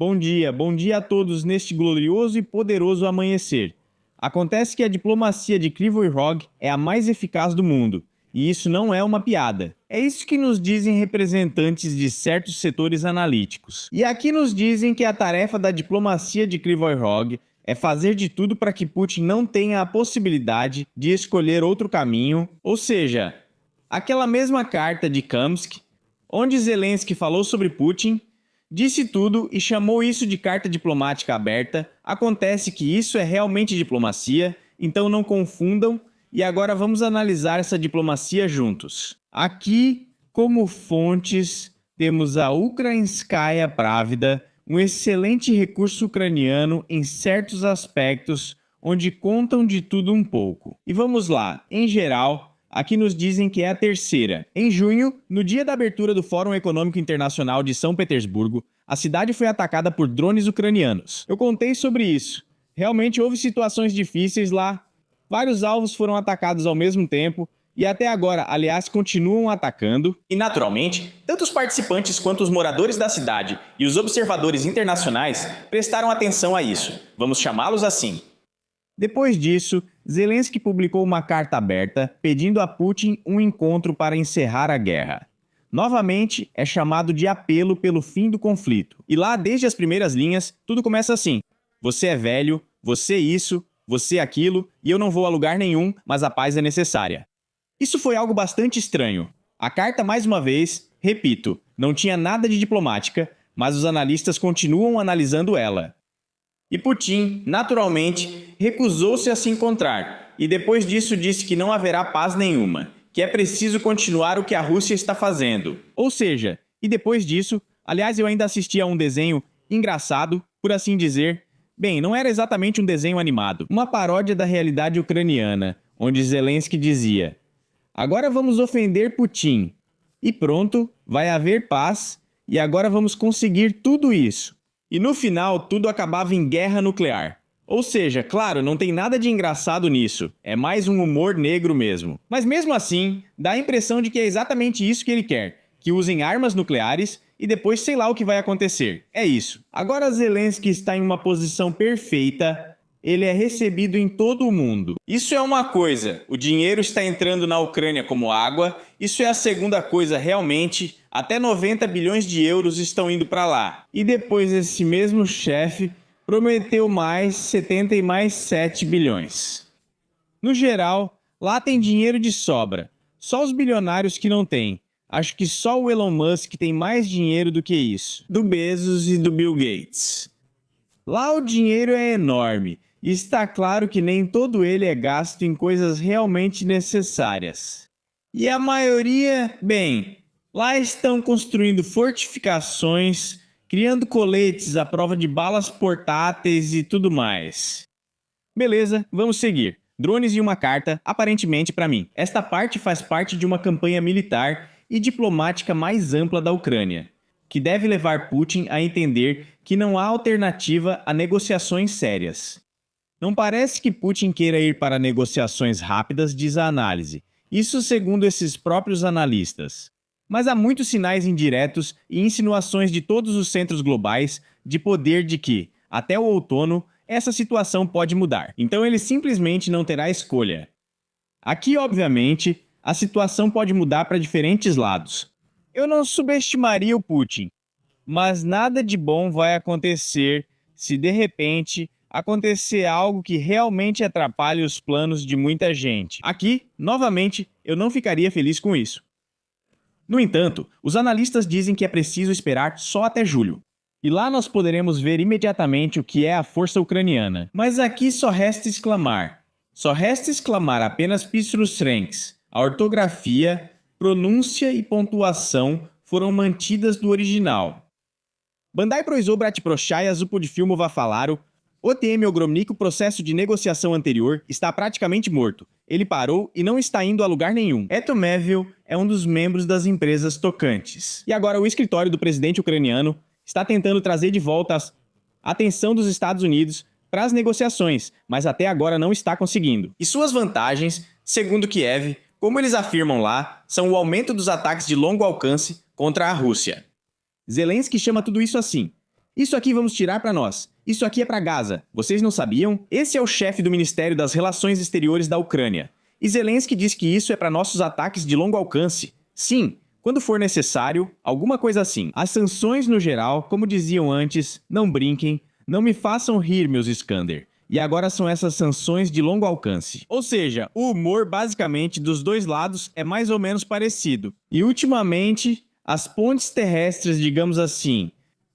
Bom dia a todos neste glorioso e poderoso amanhecer. Acontece que a diplomacia de Kryvyi-Rog é a mais eficaz do mundo, e isso não é uma piada. É isso que nos dizem representantes de certos setores analíticos. E aqui nos dizem que a tarefa da diplomacia de Kryvyi-Rog é fazer de tudo para que Putin não tenha a possibilidade de escolher outro caminho, ou seja, aquela mesma carta de Kamsk, onde Zelensky falou sobre Putin, disse tudo e chamou isso de carta diplomática aberta. Acontece que isso é realmente diplomacia, então não confundam, e agora vamos analisar essa diplomacia juntos. Aqui, como fontes, temos a Ukrainskaya Pravda, um excelente recurso ucraniano em certos aspectos, onde contam de tudo um pouco. E vamos lá, em geral, aqui nos dizem que é a terceira. Em junho, no dia da abertura do Fórum Econômico Internacional de São Petersburgo, a cidade foi atacada por drones ucranianos. Eu contei sobre isso. Realmente houve situações difíceis lá. Vários alvos foram atacados ao mesmo tempo e até agora, aliás, continuam atacando. E naturalmente, tanto os participantes quanto os moradores da cidade e os observadores internacionais prestaram atenção a isso. Vamos chamá-los assim. Depois disso, Zelensky publicou uma carta aberta pedindo a Putin um encontro para encerrar a guerra. Novamente, é chamado de apelo pelo fim do conflito. E lá, desde as primeiras linhas, tudo começa assim. Você é velho, você isso, você aquilo, e eu não vou a lugar nenhum, mas a paz é necessária. Isso foi algo bastante estranho. A carta, mais uma vez, repito, não tinha nada de diplomática, mas os analistas continuam analisando ela. E Putin, naturalmente, recusou-se a se encontrar, e depois disso disse que não haverá paz nenhuma, que é preciso continuar o que a Rússia está fazendo. Ou seja, e depois disso, aliás, eu ainda assisti a um desenho engraçado, por assim dizer. Bem, não era exatamente um desenho animado, uma paródia da realidade ucraniana, onde Zelensky dizia: agora vamos ofender Putin, e pronto, vai haver paz, e agora vamos conseguir tudo isso. E no final, tudo acabava em guerra nuclear. Ou seja, claro, não tem nada de engraçado nisso, é mais um humor negro mesmo. Mas mesmo assim, dá a impressão de que é exatamente isso que ele quer, que usem armas nucleares e depois sei lá o que vai acontecer. É isso. Agora Zelensky está em uma posição perfeita, ele é recebido em todo o mundo. Isso é uma coisa, o dinheiro está entrando na Ucrânia como água, isso é a segunda coisa realmente, até 90 bilhões de euros estão indo para lá. E depois esse mesmo chefe prometeu mais 70 e mais 7 bilhões. No geral, lá tem dinheiro de sobra, só os bilionários que não têm. Acho que só o Elon Musk tem mais dinheiro do que isso, do Bezos e do Bill Gates. Lá o dinheiro é enorme, e está claro que nem todo ele é gasto em coisas realmente necessárias. E a maioria, bem, lá estão construindo fortificações, criando coletes à prova de balas portáteis e tudo mais. Beleza, vamos seguir. Drones e uma carta, aparentemente para mim. Esta parte faz parte de uma campanha militar e diplomática mais ampla da Ucrânia, que deve levar Putin a entender que não há alternativa a negociações sérias. Não parece que Putin queira ir para negociações rápidas, diz a análise. Isso segundo esses próprios analistas. Mas há muitos sinais indiretos e insinuações de todos os centros globais de poder de que, até o outono, essa situação pode mudar. Então ele simplesmente não terá escolha. Aqui, obviamente, a situação pode mudar para diferentes lados. Eu não subestimaria o Putin, mas nada de bom vai acontecer se de repente acontecer algo que realmente atrapalhe os planos de muita gente. Aqui, novamente, eu não ficaria feliz com isso. No entanto, os analistas dizem que é preciso esperar só até julho. E lá nós poderemos ver imediatamente o que é a força ucraniana. Mas aqui só resta exclamar. Só resta exclamar apenas Pistrus-Franks. A ortografia, pronúncia e pontuação foram mantidas do original. Bandai Proizou Bratprochaya Zupodfilmova falaram: OTM Ogromnik, o processo de negociação anterior, está praticamente morto. Ele parou e não está indo a lugar nenhum. Etomevil é um dos membros das empresas tocantes. E agora o escritório do presidente ucraniano está tentando trazer de volta a atenção dos Estados Unidos para as negociações, mas até agora não está conseguindo. E suas vantagens, segundo Kiev, como eles afirmam lá, são o aumento dos ataques de longo alcance contra a Rússia. Zelensky chama tudo isso assim. Isso aqui vamos tirar para nós. Isso aqui é para Gaza. Vocês não sabiam? Esse é o chefe do Ministério das Relações Exteriores da Ucrânia. E Zelensky diz que isso é para nossos ataques de longo alcance. Sim, quando for necessário, alguma coisa assim. As sanções no geral, como diziam antes, não brinquem, não me façam rir, meus Iskander. E agora são essas sanções de longo alcance. Ou seja, o humor basicamente dos dois lados é mais ou menos parecido. E ultimamente, as pontes terrestres, digamos assim,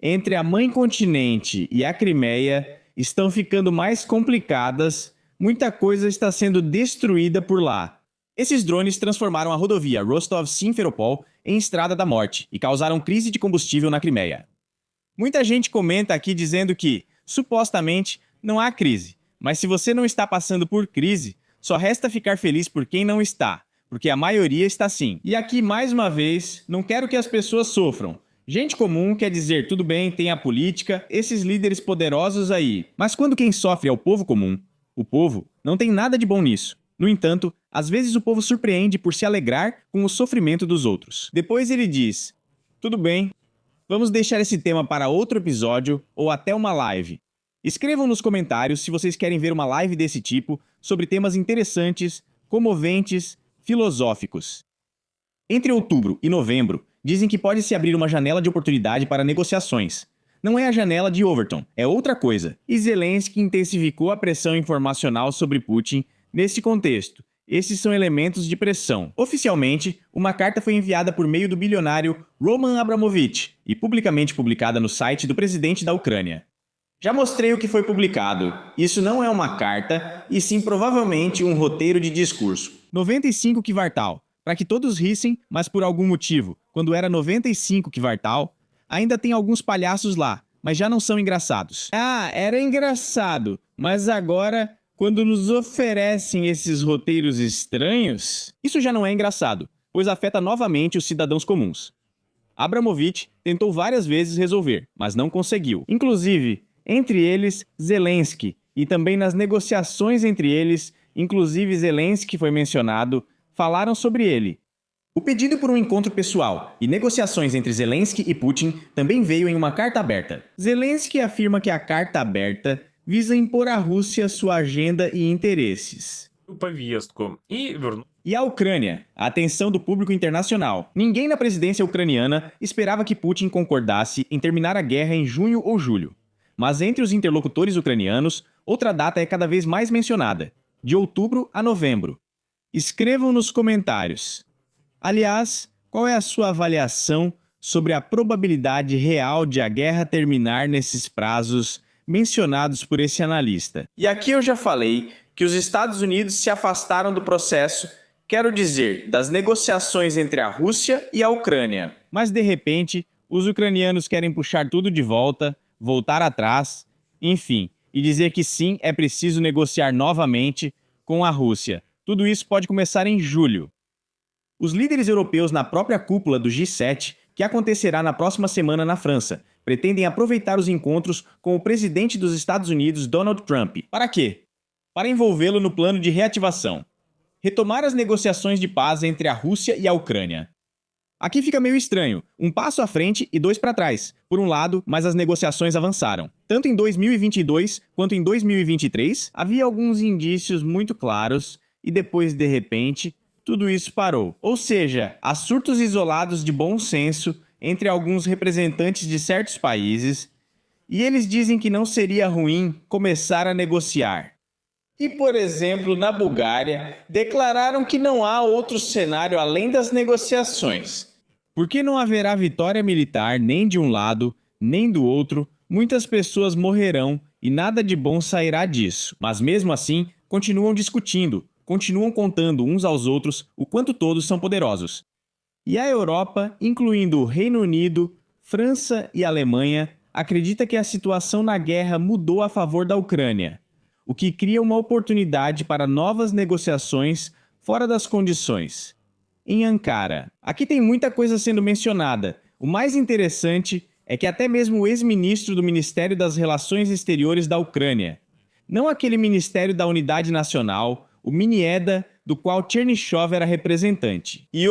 entre a mãe continente e a Crimeia estão ficando mais complicadas, muita coisa está sendo destruída por lá. Esses drones transformaram a rodovia Rostov-Simferopol em Estrada da Morte e causaram crise de combustível na Crimeia. Muita gente comenta aqui dizendo que, supostamente, não há crise, mas se você não está passando por crise, só resta ficar feliz por quem não está, porque a maioria está sim. E aqui, mais uma vez, não quero que as pessoas sofram. Gente comum quer dizer, tudo bem, tem a política, esses líderes poderosos aí. Mas quando quem sofre é o povo comum, o povo não tem nada de bom nisso. No entanto, às vezes o povo surpreende por se alegrar com o sofrimento dos outros. Depois ele diz, tudo bem, vamos deixar esse tema para outro episódio ou até uma live. Escrevam nos comentários se vocês querem ver uma live desse tipo sobre temas interessantes, comoventes, filosóficos. Entre outubro e novembro, dizem que pode se abrir uma janela de oportunidade para negociações. Não é a janela de Overton, é outra coisa. E Zelensky intensificou a pressão informacional sobre Putin nesse contexto. Esses são elementos de pressão. Oficialmente, uma carta foi enviada por meio do bilionário Roman Abramovich e publicamente publicada no site do presidente da Ucrânia. Já mostrei o que foi publicado. Isso não é uma carta, e sim provavelmente um roteiro de discurso. 95 kvartal. Para que todos rissem, mas por algum motivo, quando era 95 kvartal, ainda tem alguns palhaços lá, mas já não são engraçados. Ah, era engraçado, mas agora, quando nos oferecem esses roteiros estranhos, isso já não é engraçado, pois afeta novamente os cidadãos comuns. Abramovich tentou várias vezes resolver, mas não conseguiu. Inclusive, entre eles, Zelensky, e também nas negociações entre eles, inclusive Zelensky foi mencionado, falaram sobre ele. O pedido por um encontro pessoal e negociações entre Zelensky e Putin também veio em uma carta aberta. Zelensky afirma que a carta aberta visa impor à Rússia sua agenda e interesses. Повестку и верну. E a Ucrânia, a atenção do público internacional. Ninguém na presidência ucraniana esperava que Putin concordasse em terminar a guerra em junho ou julho. Mas entre os interlocutores ucranianos, outra data é cada vez mais mencionada, de outubro a novembro. Escrevam nos comentários. Aliás, qual é a sua avaliação sobre a probabilidade real de a guerra terminar nesses prazos mencionados por esse analista? E aqui eu já falei que os Estados Unidos se afastaram do processo, quero dizer, das negociações entre a Rússia e a Ucrânia. Mas de repente, os ucranianos querem puxar tudo de volta, voltar atrás, enfim, e dizer que sim, é preciso negociar novamente com a Rússia. Tudo isso pode começar em julho. Os líderes europeus na própria cúpula do G7, que acontecerá na próxima semana na França, pretendem aproveitar os encontros com o presidente dos Estados Unidos, Donald Trump. Para quê? Para envolvê-lo no plano de reativação. Retomar as negociações de paz entre a Rússia e a Ucrânia. Aqui fica meio estranho, um passo à frente e dois para trás. Por um lado, mas as negociações avançaram. Tanto em 2022 quanto em 2023, havia alguns indícios muito claros e depois, de repente, tudo isso parou. Ou seja, há surtos isolados de bom senso entre alguns representantes de certos países e eles dizem que não seria ruim começar a negociar. E, por exemplo, na Bulgária, declararam que não há outro cenário além das negociações. Porque não haverá vitória militar nem de um lado, nem do outro, muitas pessoas morrerão e nada de bom sairá disso. Mas mesmo assim, continuam discutindo, continuam contando uns aos outros o quanto todos são poderosos. E a Europa, incluindo o Reino Unido, França e Alemanha, acredita que a situação na guerra mudou a favor da Ucrânia, o que cria uma oportunidade para novas negociações fora das condições. Em Ankara. Aqui tem muita coisa sendo mencionada. O mais interessante é que até mesmo o ex-ministro do Ministério das Relações Exteriores da Ucrânia, não aquele Ministério da Unidade Nacional, o Minieda, do qual Chernyshov era representante. E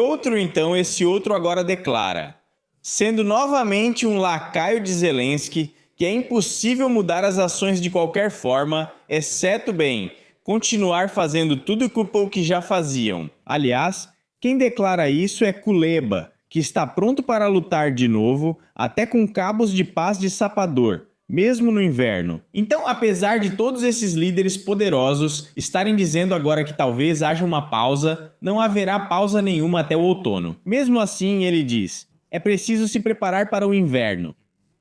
esse outro agora declara, sendo novamente um lacaio de Zelensky, que é impossível mudar as ações de qualquer forma, exceto, bem, continuar fazendo tudo o que já faziam. Aliás, quem declara isso é Kuleba, que está pronto para lutar de novo, até com cabos de paz de sapador, mesmo no inverno. Então, apesar de todos esses líderes poderosos estarem dizendo agora que talvez haja uma pausa, não haverá pausa nenhuma até o outono. Mesmo assim, ele diz, é preciso se preparar para o inverno.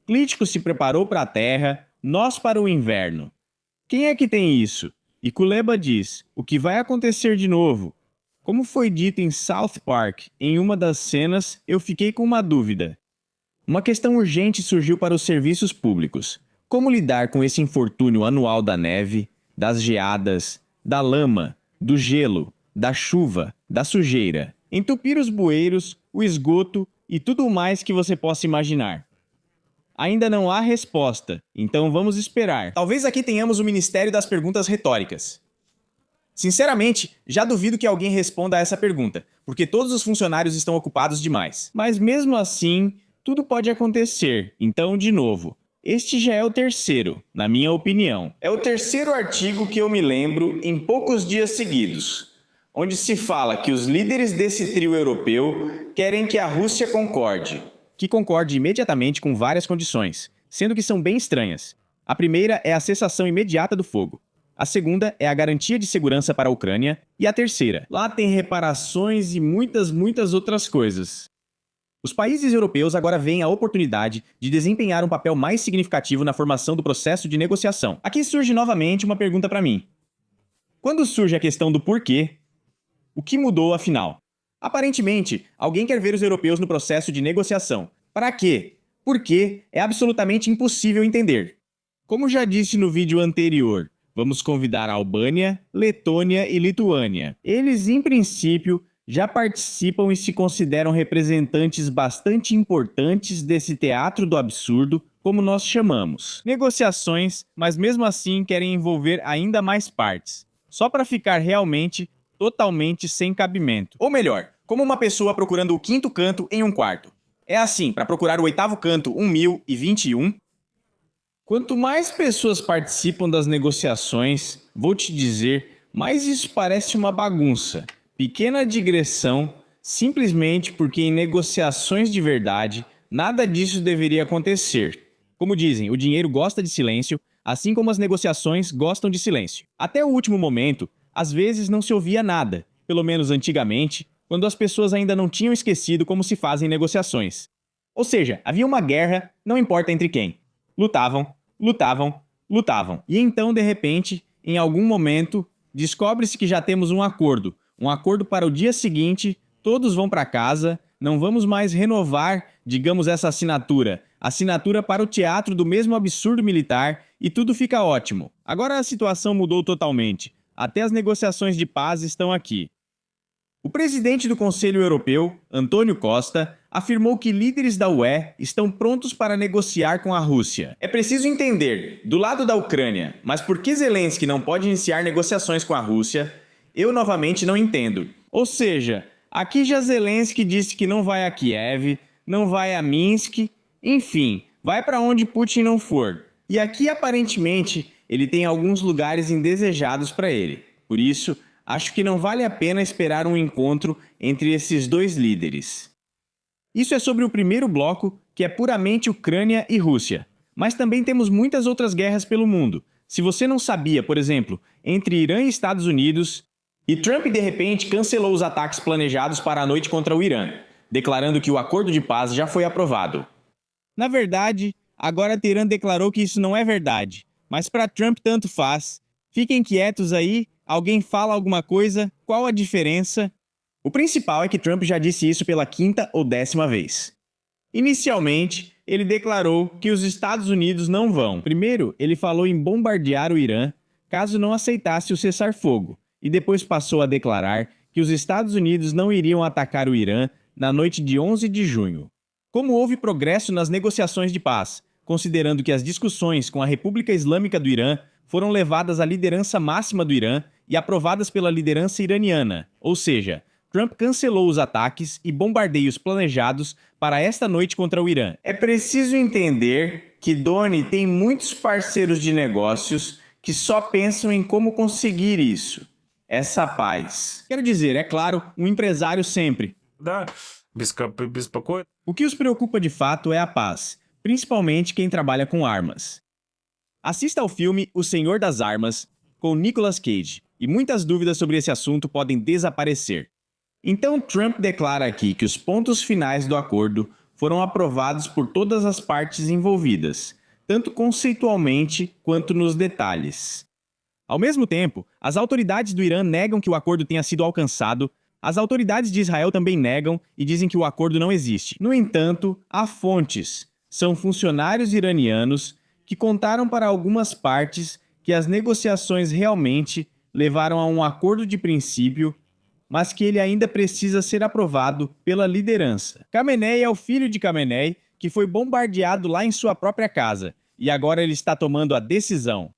Clítico se preparou para a terra, nós para o inverno. Quem é que tem isso? E Kuleba diz, o que vai acontecer de novo? Como foi dito em South Park, em uma das cenas, eu fiquei com uma dúvida. Uma questão urgente surgiu para os serviços públicos. Como lidar com esse infortúnio anual da neve, das geadas, da lama, do gelo, da chuva, da sujeira, entupir os bueiros, o esgoto e tudo mais que você possa imaginar? Ainda não há resposta, então vamos esperar. Talvez aqui tenhamos o Ministério das Perguntas Retóricas. Sinceramente, já duvido que alguém responda a essa pergunta, porque todos os funcionários estão ocupados demais. Mas mesmo assim, tudo pode acontecer. Então, de novo, este já é o terceiro, na minha opinião. É o terceiro artigo que eu me lembro em poucos dias seguidos, onde se fala que os líderes desse trio europeu querem que a Rússia concorde. Que concorde imediatamente com várias condições, sendo que são bem estranhas. A primeira é a cessação imediata do fogo. A segunda é a garantia de segurança para a Ucrânia. E a terceira, lá tem reparações e muitas outras coisas. Os países europeus agora veem a oportunidade de desempenhar um papel mais significativo na formação do processo de negociação. Aqui surge novamente uma pergunta para mim. Quando surge a questão do porquê, o que mudou afinal? Aparentemente, alguém quer ver os europeus no processo de negociação. Para quê? Por quê? É absolutamente impossível entender. Como já disse no vídeo anterior, vamos convidar a Albânia, Letônia e Lituânia. Eles, em princípio, já participam e se consideram representantes bastante importantes desse teatro do absurdo, como nós chamamos. Negociações, mas mesmo assim querem envolver ainda mais partes, só para ficar realmente, totalmente sem cabimento. Ou melhor, como uma pessoa procurando o quinto canto em um quarto. É assim, para procurar o oitavo canto 1021. Quanto mais pessoas participam das negociações, vou te dizer, mais isso parece uma bagunça. Pequena digressão, simplesmente porque em negociações de verdade, nada disso deveria acontecer. Como dizem, o dinheiro gosta de silêncio, assim como as negociações gostam de silêncio. Até o último momento, às vezes não se ouvia nada, pelo menos antigamente, quando as pessoas ainda não tinham esquecido como se fazem negociações. Ou seja, havia uma guerra, não importa entre quem. Lutavam. E então, de repente, em algum momento, descobre-se que já temos um acordo para o dia seguinte, todos vão para casa, não vamos mais renovar, digamos, essa assinatura para o teatro do mesmo absurdo militar e tudo fica ótimo. Agora a situação mudou totalmente, até as negociações de paz estão aqui. O presidente do Conselho Europeu, Antônio Costa, afirmou que líderes da UE estão prontos para negociar com a Rússia. É preciso entender, do lado da Ucrânia, mas por que Zelensky não pode iniciar negociações com a Rússia? Eu novamente não entendo. Ou seja, aqui já Zelensky disse que não vai a Kiev, não vai a Minsk, enfim, vai para onde Putin não for. E aqui aparentemente ele tem alguns lugares indesejados para ele. Por isso, acho que não vale a pena esperar um encontro entre esses dois líderes. Isso é sobre o primeiro bloco, que é puramente Ucrânia e Rússia. Mas também temos muitas outras guerras pelo mundo. Se você não sabia, por exemplo, entre Irã e Estados Unidos, e Trump de repente cancelou os ataques planejados para a noite contra o Irã, declarando que o acordo de paz já foi aprovado. Na verdade, agora Teherã declarou que isso não é verdade, mas para Trump tanto faz. Fiquem quietos aí, alguém fala alguma coisa, qual a diferença? O principal é que Trump já disse isso pela 5ª ou 10ª vez. Inicialmente, ele declarou que os Estados Unidos não vão. Primeiro, ele falou em bombardear o Irã caso não aceitasse o cessar-fogo, e depois passou a declarar que os Estados Unidos não iriam atacar o Irã na noite de 11 de junho. Como houve progresso nas negociações de paz, considerando que as discussões com a República Islâmica do Irã foram levadas à liderança máxima do Irã e aprovadas pela liderança iraniana, ou seja, Trump cancelou os ataques e bombardeios planejados para esta noite contra o Irã. É preciso entender que Doni tem muitos parceiros de negócios que só pensam em como conseguir isso, essa paz. Quero dizer, é claro, um empresário sempre. Да, беспокоит. O que os preocupa de fato é a paz, principalmente quem trabalha com armas. Assista ao filme O Senhor das Armas, com Nicolas Cage, e muitas dúvidas sobre esse assunto podem desaparecer. Então Trump declara aqui que os pontos finais do acordo foram aprovados por todas as partes envolvidas, tanto conceitualmente quanto nos detalhes. Ao mesmo tempo, as autoridades do Irã negam que o acordo tenha sido alcançado, as autoridades de Israel também negam e dizem que o acordo não existe. No entanto, há fontes, são funcionários iranianos que contaram para algumas partes que as negociações realmente levaram a um acordo de princípio, mas que ele ainda precisa ser aprovado pela liderança. Khamenei é o filho de Khamenei, que foi bombardeado lá em sua própria casa, e agora ele está tomando a decisão.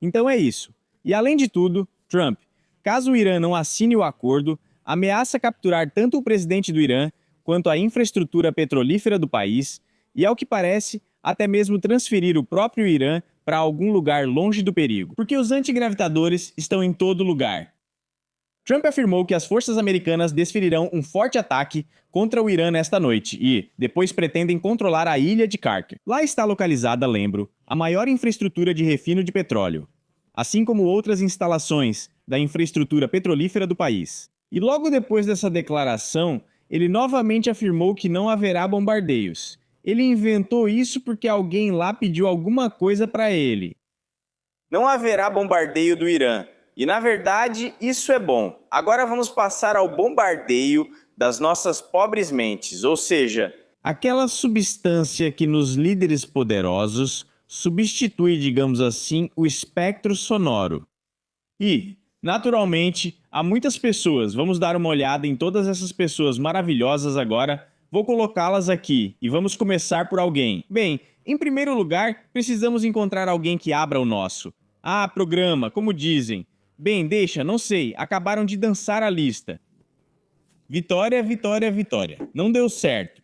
Então é isso. E além de tudo, Trump, caso o Irã não assine o acordo, ameaça capturar tanto o presidente do Irã quanto a infraestrutura petrolífera do país e, ao que parece, até mesmo transferir o próprio Irã para algum lugar longe do perigo, porque os antigravitadores estão em todo lugar. Trump afirmou que as forças americanas desferirão um forte ataque contra o Irã nesta noite e, depois, pretendem controlar a ilha de Kark. Lá está localizada, lembro, a maior infraestrutura de refino de petróleo, assim como outras instalações da infraestrutura petrolífera do país. E logo depois dessa declaração, ele novamente afirmou que não haverá bombardeios. Ele inventou isso porque alguém lá pediu alguma coisa para ele. Não haverá bombardeio do Irã. E, na verdade, isso é bom. Agora vamos passar ao bombardeio das nossas pobres mentes, ou seja, aquela substância que nos líderes poderosos substitui, digamos assim, o espectro sonoro. E, naturalmente, há muitas pessoas. Vamos dar uma olhada em todas essas pessoas maravilhosas agora. Vou colocá-las aqui e vamos começar por alguém. Bem, em primeiro lugar, precisamos encontrar alguém que abra o nosso. Ah, programa, como dizem. Bem, deixa, não sei, acabaram de dançar a lista. Vitória, vitória, vitória. Não deu certo.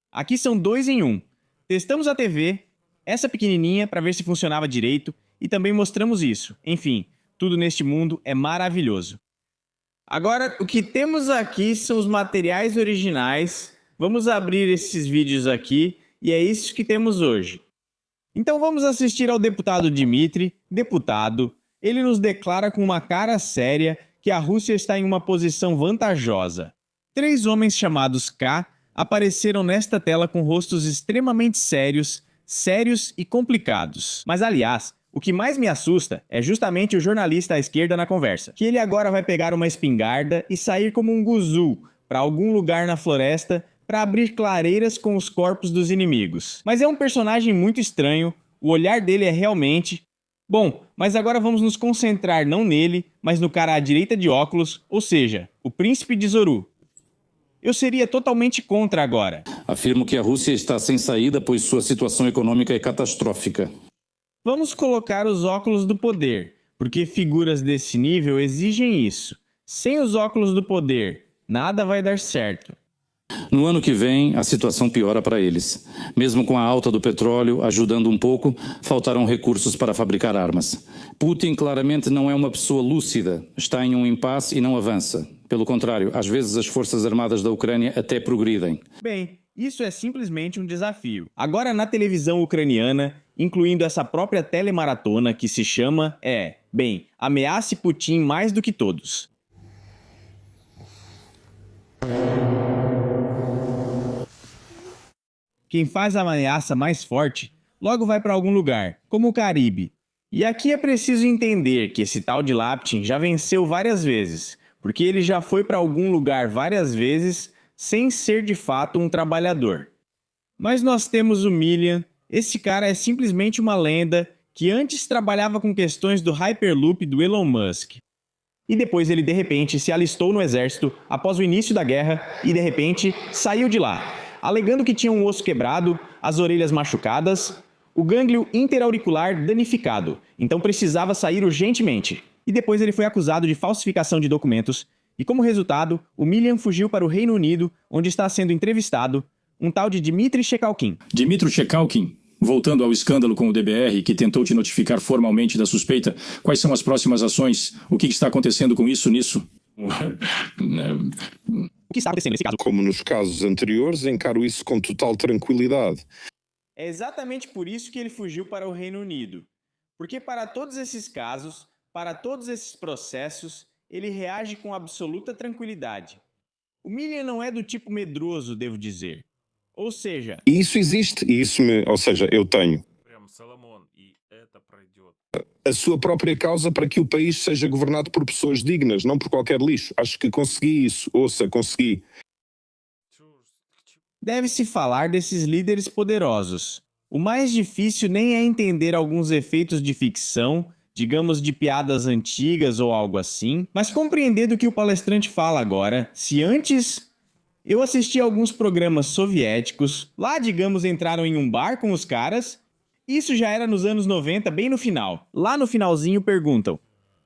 Aqui são 2 em 1. Testamos a TV, essa pequenininha, para ver se funcionava direito, e também mostramos isso. Enfim, tudo neste mundo é maravilhoso. Agora, o que temos aqui são os materiais originais. Vamos abrir esses vídeos aqui, e é isso que temos hoje. Então vamos assistir ao deputado Dmitry, deputado. Ele nos declara com uma cara séria que a Rússia está em uma posição vantajosa. 3 homens chamados K apareceram nesta tela com rostos extremamente sérios e complicados. Mas, aliás, o que mais me assusta é justamente o jornalista à esquerda na conversa, que ele agora vai pegar uma espingarda e sair como um guzu para algum lugar na floresta para abrir clareiras com os corpos dos inimigos. Mas é um personagem muito estranho, o olhar dele é realmente... Bom, mas agora vamos nos concentrar não nele, mas no cara à direita de óculos, ou seja, o príncipe de Zoru. Eu seria totalmente contra agora. Afirmo que a Rússia está sem saída, pois sua situação econômica é catastrófica. Vamos colocar os óculos do poder, porque figuras desse nível exigem isso. Sem os óculos do poder, nada vai dar certo. No ano que vem, a situação piora para eles. Mesmo com a alta do petróleo ajudando um pouco, faltarão recursos para fabricar armas. Putin claramente não é uma pessoa lúcida, está em um impasse e não avança. Pelo contrário, às vezes as forças armadas da Ucrânia até progridem. Bem, isso é simplesmente um desafio. Agora na televisão ucraniana, incluindo essa própria telemaratona que se chama, ameace Putin mais do que todos. Quem faz a ameaça mais forte, logo vai para algum lugar, como o Caribe. E aqui é preciso entender que esse tal de Laptin já venceu várias vezes, porque ele já foi para algum lugar várias vezes sem ser de fato um trabalhador. Mas nós temos o Millian, esse cara é simplesmente uma lenda que antes trabalhava com questões do Hyperloop do Elon Musk. E depois ele de repente se alistou no exército após o início da guerra e de repente saiu de lá, alegando que tinha um osso quebrado, as orelhas machucadas, o gânglio interauricular danificado, então precisava sair urgentemente. E depois ele foi acusado de falsificação de documentos E como resultado, o Milian fugiu para o Reino Unido, onde está sendo entrevistado um tal de Dmitry Shekalkin. Dmitry Shekalkin, voltando ao escândalo com o DBR, que tentou te notificar formalmente da suspeita, quais são as próximas ações? O que está acontecendo com isso nisso? O que está acontecendo nesse caso? Como nos casos anteriores, encaro isso com total tranquilidade. É exatamente por isso que ele fugiu para o Reino Unido. Porque para todos esses casos, para todos esses processos, ele reage com absoluta tranquilidade. O Milian não é do tipo medroso, devo dizer. Ou seja... E isso existe, ou seja, eu tenho Прям Соломон, и это пройдет. a sua própria causa para que o país seja governado por pessoas dignas, não por qualquer lixo. Acho que consegui isso, consegui. Deve-se falar desses líderes poderosos. O mais difícil nem é entender alguns efeitos de ficção, digamos de piadas antigas ou algo assim, mas compreender do que o palestrante fala agora. Se antes eu assisti a alguns programas soviéticos, lá digamos entraram em um bar com os caras, isso já era nos anos 90, bem no final. Lá no finalzinho perguntam: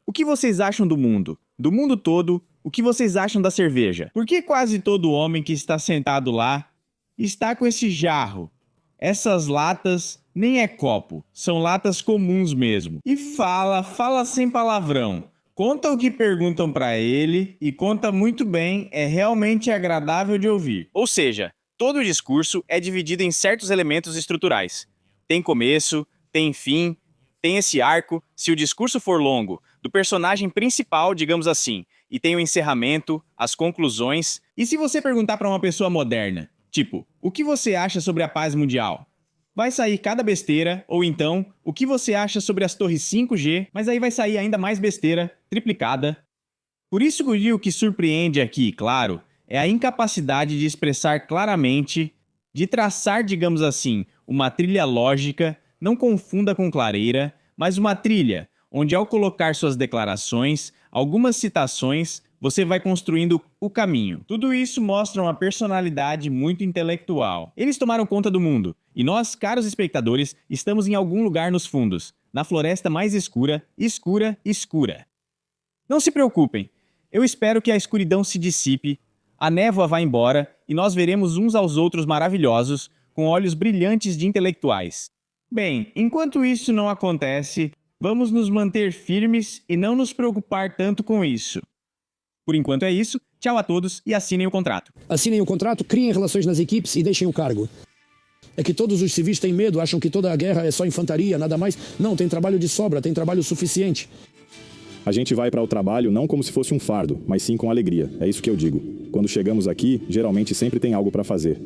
o que vocês acham do mundo? Do mundo todo, o que vocês acham da cerveja? Por que quase todo homem que está sentado lá está com esse jarro? Essas latas nem é copo, são latas comuns mesmo. E fala sem palavrão. Conta o que perguntam pra ele e conta muito bem, é realmente agradável de ouvir. Ou seja, todo o discurso é dividido em certos elementos estruturais. Tem começo, tem fim, tem esse arco, se o discurso for longo, do personagem principal, digamos assim, e tem o encerramento, as conclusões. E se você perguntar pra uma pessoa moderna, tipo, o que você acha sobre a paz mundial? Vai sair cada besteira, ou então, o que você acha sobre as torres 5G, mas aí vai sair ainda mais besteira, triplicada. Por isso que o que surpreende aqui, claro, é a incapacidade de expressar claramente, de traçar, digamos assim, uma trilha lógica, não confunda com clareira, mas uma trilha, onde ao colocar suas declarações, algumas citações, você vai construindo o caminho. Tudo isso mostra uma personalidade muito intelectual. Eles tomaram conta do mundo, e nós, caros espectadores, estamos em algum lugar nos fundos, na floresta mais escura, escura, escura. Não se preocupem, eu espero que a escuridão se dissipe, a névoa vá embora, e nós veremos uns aos outros maravilhosos, com olhos brilhantes de intelectuais. Bem, enquanto isso não acontece, vamos nos manter firmes e não nos preocupar tanto com isso. Por enquanto é isso, tchau a todos e assinem o contrato. Assinem o contrato, criem relações nas equipes e deixem o cargo. É que todos os civis têm medo, acham que toda a guerra é só infantaria, nada mais. Não, tem trabalho de sobra, tem trabalho suficiente. A gente vai para o trabalho não como se fosse um fardo, mas sim com alegria. É isso que eu digo. Quando chegamos aqui, geralmente sempre tem algo para fazer.